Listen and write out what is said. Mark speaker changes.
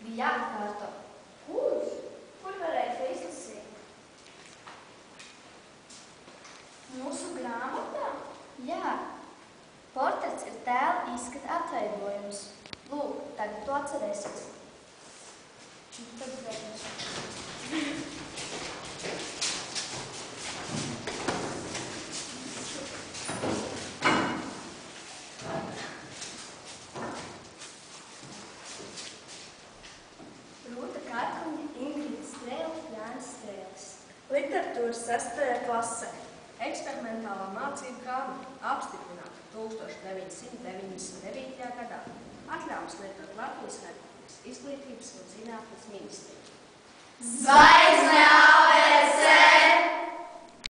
Speaker 1: Bija jāatkārto.
Speaker 2: Kurš? Kur varēja to izlasīt? Mūsu grāmatā?
Speaker 1: Jā. Portrets ir tēla izskata atveidojums. Lūk, tagad to atcerēsies.
Speaker 2: Tad vēlos.
Speaker 1: Rūta Karkuņa, Ingrida Strēle, Jānis Strēlis.
Speaker 3: Literatūras 6. klasē.
Speaker 4: Eksperimentālā mācība grāmata apstiprināta 1999. gadā. Atļaujas lietot Latvijas Republikas Izglītības un zinātnes ministrija.
Speaker 1: Zvaigznes!